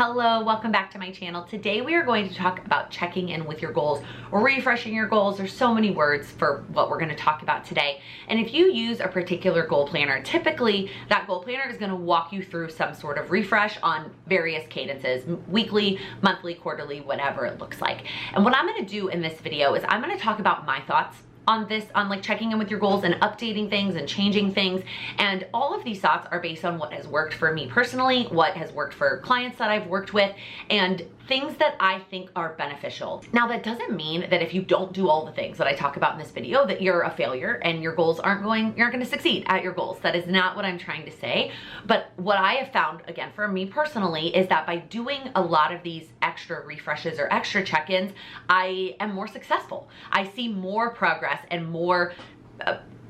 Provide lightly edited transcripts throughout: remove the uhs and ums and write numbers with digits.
Hello, welcome back to my channel. Today we are going to talk about checking in with your goals or refreshing your goals. There's so many words for what we're going to talk about today. And if you use a particular goal planner, typically that goal planner is going to walk you through some sort of refresh on various cadences, weekly, monthly, quarterly, whatever it looks like. And what I'm going to do in this video is I'm going to talk about my thoughts on this, on like checking in with your goals and updating things and changing things. And all of these thoughts are based on what has worked for me personally, what has worked for clients that I've worked with, and things that I think are beneficial. Now, that doesn't mean that if you don't do all the things that I talk about in this video that you're a failure and your goals you're not going to succeed at your goals. That is not what I'm trying to say. But what I have found, again, for me personally, is that by doing a lot of these extra refreshes or extra check-ins, I am more successful. I see more progress and more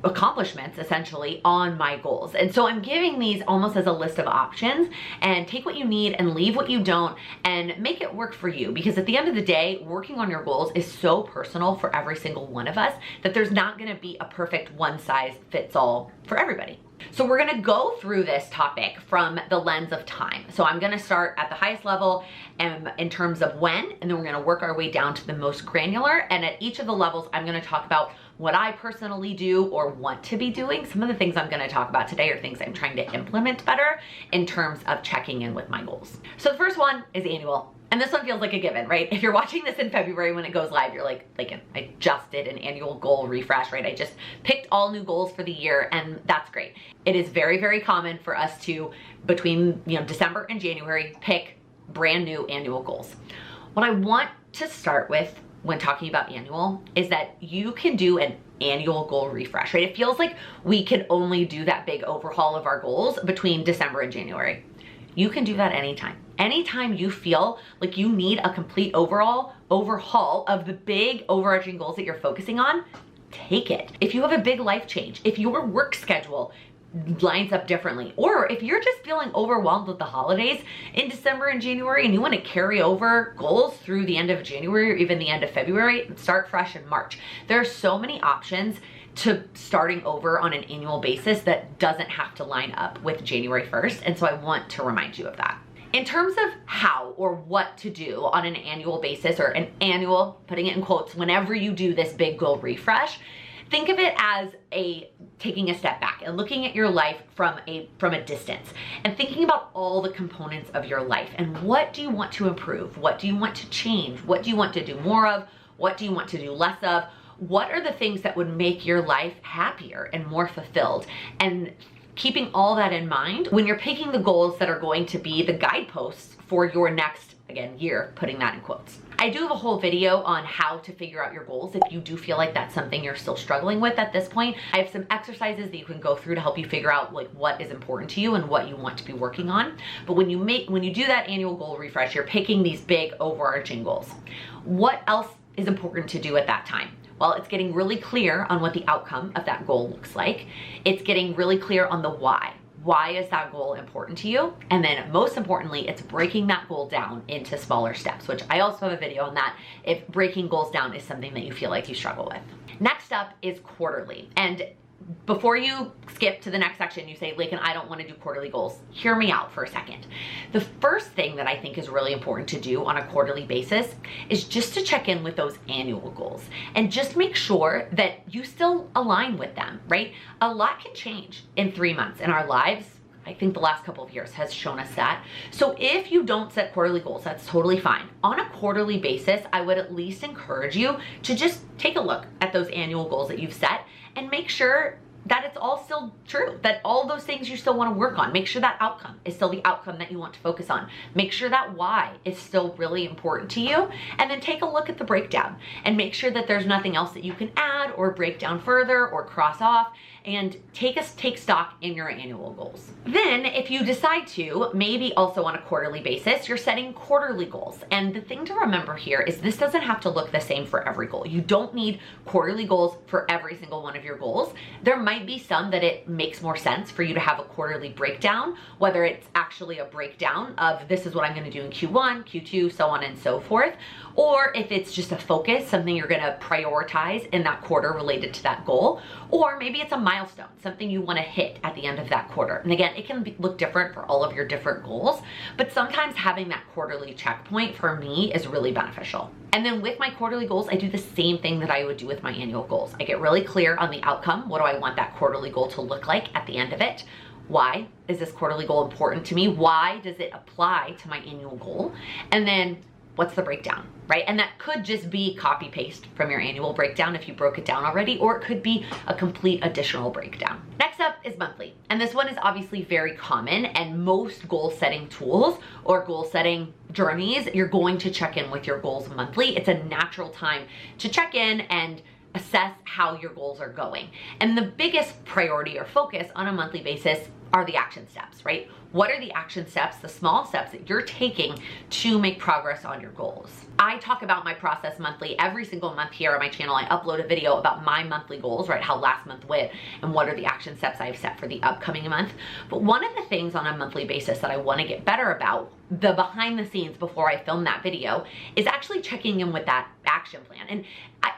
accomplishments essentially on my goals. And so I'm giving these almost as a list of options, and take what you need and leave what you don't and make it work for you, because at the end of the day, working on your goals is so personal for every single one of us that there's not going to be a perfect one size fits all for everybody. So we're going to go through this topic from the lens of time. So I'm going to start at the highest level in terms of when, and then we're going to work our way down to the most granular. And at each of the levels, I'm going to talk about what I personally do or want to be doing. Some of the things I'm going to talk about today are things I'm trying to implement better in terms of checking in with my goals. So the first one is annual. And this one feels like a given, right? If you're watching this in February when it goes live, you're like, Laken, I just did an annual goal refresh, right? I just picked all new goals for the year, and that's great. It is very, very common for us to, between December and January, pick brand new annual goals. What I want to start with when talking about annual is that you can do an annual goal refresh, right? It feels like we can only do that big overhaul of our goals between December and January. You can do that anytime. Anytime you feel like you need a complete overhaul of the big overarching goals that you're focusing on, take it. If you have a big life change, if your work schedule lines up differently, or if you're just feeling overwhelmed with the holidays in December and January and you want to carry over goals through the end of January or even the end of February and start fresh in March. There are so many options to starting over on an annual basis that doesn't have to line up with January 1st. And so I want to remind you of that. In terms of how or what to do on an annual basis, or an annual, putting it in quotes, whenever you do this big goal refresh, think of it as taking a step back and looking at your life from a distance and thinking about all the components of your life and what do you want to improve? What do you want to change? What do you want to do more of? What do you want to do less of? What are the things that would make your life happier and more fulfilled? And keeping all that in mind when you're picking the goals that are going to be the guideposts for your next, again, year, putting that in quotes. I do have a whole video on how to figure out your goals if you do feel like that's something you're still struggling with at this point. I have some exercises that you can go through to help you figure out like what is important to you and what you want to be working on. But when you do that annual goal refresh, you're picking these big overarching goals. What else is important to do at that time? Well, it's getting really clear on what the outcome of that goal looks like. It's getting really clear on the why. Why is that goal important to you? And then most importantly, it's breaking that goal down into smaller steps, which I also have a video on that if breaking goals down is something that you feel like you struggle with. Next up is quarterly. And before you skip to the next section, you say, Laken, I don't want to do quarterly goals. Hear me out for a second. The first thing that I think is really important to do on a quarterly basis is just to check in with those annual goals and just make sure that you still align with them, right? A lot can change in 3 months in our lives. I think the last couple of years has shown us that. So if you don't set quarterly goals, that's totally fine. On a quarterly basis, I would at least encourage you to just take a look at those annual goals that you've set and make sure that it's all still true, that all those things you still want to work on. Make sure that outcome is still the outcome that you want to focus on. Make sure that why is still really important to you. And then take a look at the breakdown and make sure that there's nothing else that you can add or break down further or cross off, and take stock in your annual goals. Then if you decide to, maybe also on a quarterly basis, you're setting quarterly goals. And the thing to remember here is this doesn't have to look the same for every goal. You don't need quarterly goals for every single one of your goals. There might might be some that it makes more sense for you to have a quarterly breakdown, whether it's actually a breakdown of this is what I'm gonna do in Q1, Q2, so on and so forth, or if it's just a focus, something you're gonna prioritize in that quarter related to that goal, or maybe it's a milestone, something you wanna hit at the end of that quarter. And again, it can look different for all of your different goals, but sometimes having that quarterly checkpoint for me is really beneficial. And then with my quarterly goals, I do the same thing that I would do with my annual goals. I get really clear on the outcome. What do I want that quarterly goal to look like at the end of it? Why is this quarterly goal important to me? Why does it apply to my annual goal? And then what's the breakdown, right? And that could just be copy paste from your annual breakdown if you broke it down already, or it could be a complete additional breakdown. Next up is monthly. And this one is obviously very common, and most goal setting tools or goal setting journeys, you're going to check in with your goals monthly. It's a natural time to check in and assess how your goals are going. And the biggest priority or focus on a monthly basis are the action steps, right? What are the action steps, the small steps that you're taking to make progress on your goals? I talk about my process monthly. Every single month here on my channel, I upload a video about my monthly goals, right? How last month went and what are the action steps I've set for the upcoming month. But one of the things on a monthly basis that I want to get better about, the behind the scenes before I film that video, is actually checking in with that action plan. And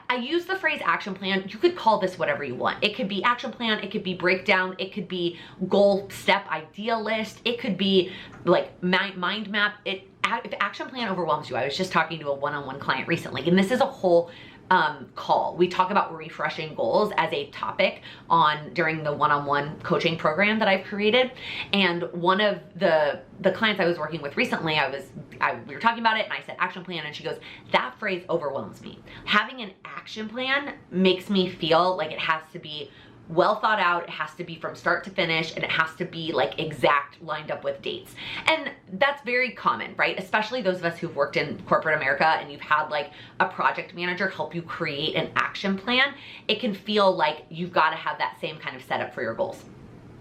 I use the phrase action plan. You could call this whatever you want. It could be action plan, it could be breakdown, it could be goal step idea list, it could be like mind map. If action plan overwhelms you, I was just talking to a one-on-one client recently, and this is a whole call. We talk about refreshing goals as a topic during the one-on-one coaching program that I've created. And one of the clients I was working with recently, we were talking about it and I said action plan, and she goes, that phrase overwhelms me. Having an action plan makes me feel like it has to be well thought out, it has to be from start to finish, and it has to be like exact, lined up with dates. And that's very common, right? Especially those of us who've worked in corporate America and you've had like a project manager help you create an action plan. It can feel like you've got to have that same kind of setup for your goals.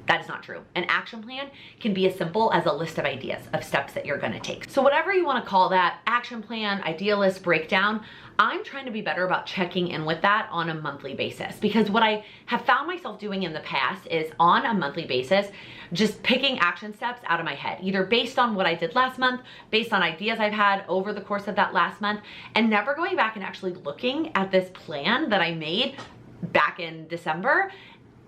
That is not true. An action plan can be as simple as a list of ideas of steps that you're going to take. So whatever you want to call that, action plan, idea list, breakdown, I'm trying to be better about checking in with that on a monthly basis, because what I have found myself doing in the past is on a monthly basis, just picking action steps out of my head, either based on what I did last month, based on ideas I've had over the course of that last month, and never going back and actually looking at this plan that I made back in December.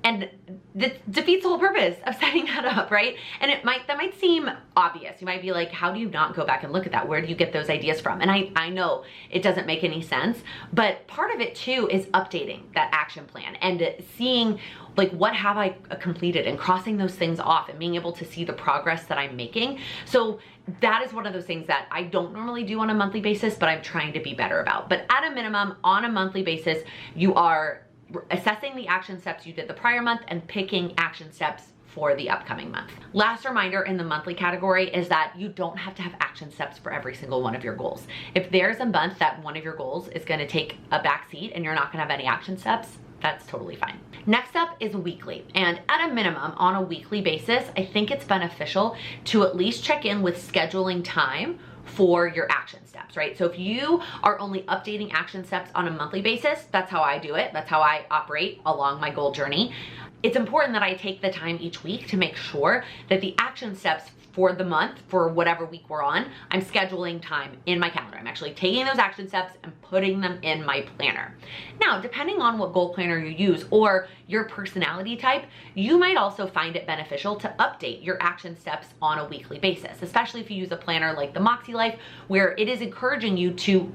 And that defeats the whole purpose of setting that up, right? And that might seem obvious. You might be like, how do you not go back and look at that? Where do you get those ideas from? And I know it doesn't make any sense, but part of it too is updating that action plan and seeing like what have I completed and crossing those things off and being able to see the progress that I'm making. So that is one of those things that I don't normally do on a monthly basis, but I'm trying to be better about. But at a minimum, on a monthly basis, you are assessing the action steps you did the prior month and picking action steps for the upcoming month. Last reminder in the monthly category is that you don't have to have action steps for every single one of your goals. If there's a month that one of your goals is going to take a back seat and you're not going to have any action steps, that's totally fine. Next up is weekly. And at a minimum, on a weekly basis, I think it's beneficial to at least check in with scheduling time for your action steps, right? So if you are only updating action steps on a monthly basis, that's how I do it. That's how I operate along my goal journey. It's important that I take the time each week to make sure that the action steps for the month, for whatever week we're on, I'm scheduling time in my calendar. I'm actually taking those action steps and putting them in my planner. Now, depending on what goal planner you use or your personality type, you might also find it beneficial to update your action steps on a weekly basis, especially if you use a planner like the Moxie Life, where it is encouraging you to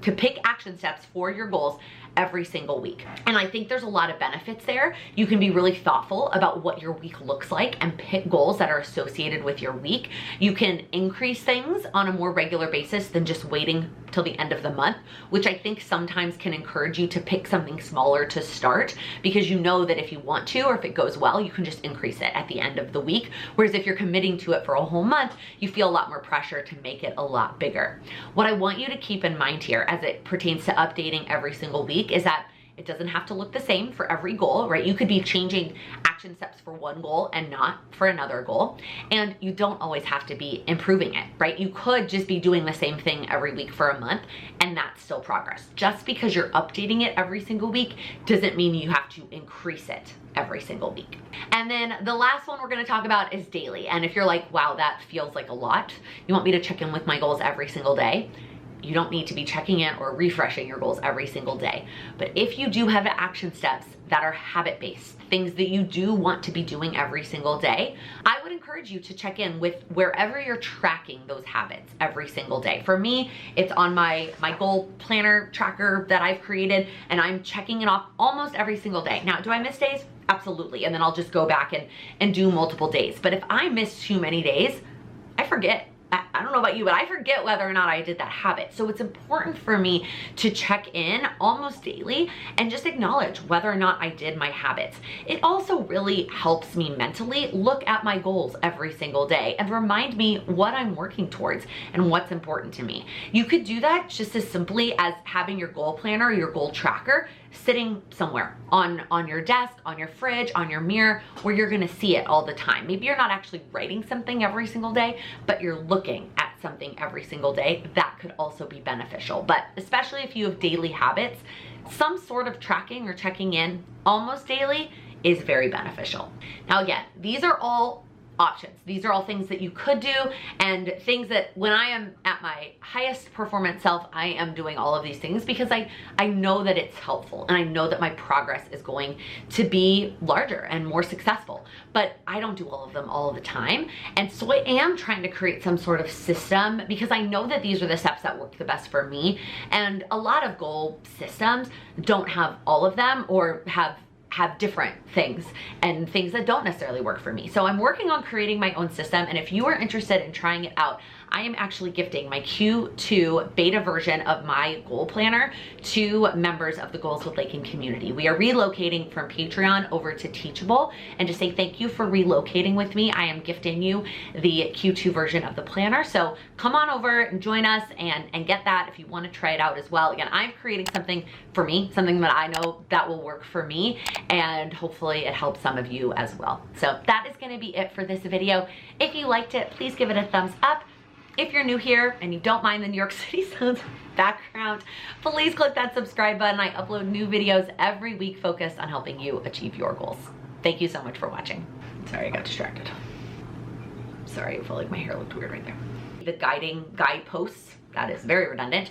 pick action steps for your goals every single week. And I think there's a lot of benefits there. You can be really thoughtful about what your week looks like and pick goals that are associated with your week. You can increase things on a more regular basis than just waiting till the end of the month, which I think sometimes can encourage you to pick something smaller to start, because you know that if you want to, or if it goes well, you can just increase it at the end of the week. Whereas if you're committing to it for a whole month, you feel a lot more pressure to make it a lot bigger. What I want you to keep in mind here as it pertains to updating every single week is that It doesn't have to look the same for every goal, right? You could be changing action steps for one goal and not for another goal. And you don't always have to be improving it, right? You could just be doing the same thing every week for a month, and that's still progress. Just because you're updating it every single week doesn't mean you have to increase it every single week. And then the last one we're gonna talk about is daily. And if you're like, wow, that feels like a lot, you want me to check in with my goals every single day, you don't need to be checking in or refreshing your goals every single day. But if you do have action steps that are habit-based, things that you do want to be doing every single day, I would encourage you to check in with wherever you're tracking those habits every single day. For me, it's on my goal planner tracker that I've created, and I'm checking it off almost every single day. Now, do I miss days? Absolutely. And then I'll just go back and do multiple days. But if I miss too many days, I forget. I don't know about you, but I forget whether or not I did that habit. So it's important for me to check in almost daily and just acknowledge whether or not I did my habits. It also really helps me mentally look at my goals every single day and remind me what I'm working towards and what's important to me. You could do that just as simply as having your goal planner, your goal tracker, sitting somewhere on your desk, on your fridge, on your mirror, where you're gonna see it all the time. Maybe you're not actually writing something every single day, but you're looking at something every single day. That could also be beneficial. But especially if you have daily habits, some sort of tracking or checking in almost daily is very beneficial. Now again, these are all options. These are all things that you could do, and things that when I am at my highest performance self, I am doing all of these things because I know that it's helpful, and I know that my progress is going to be larger and more successful. But I don't do all of them all the time. And so I am trying to create some sort of system because I know that these are the steps that work the best for me. And a lot of goal systems don't have all of them, or have different things and things that don't necessarily work for me. So I'm working on creating my own system, and if you are interested in trying it out, I am actually gifting my Q2 beta version of my goal planner to members of the Goals with Laken community. We are relocating from Patreon over to Teachable, and to say thank you for relocating with me, I am gifting you the Q2 version of the planner. So come on over and join us and get that if you want to try it out as well. Again, I'm creating something for me, something that I know that will work for me, and hopefully it helps some of you as well. So that is going to be it for this video. If you liked it, please give it a thumbs up. If you're new here and you don't mind the New York City sounds background, please click that subscribe button. I upload new videos every week focused on helping you achieve your goals. Thank you so much for watching. Sorry, I got distracted. Sorry, I felt like my hair looked weird right there. The guideposts, that is very redundant.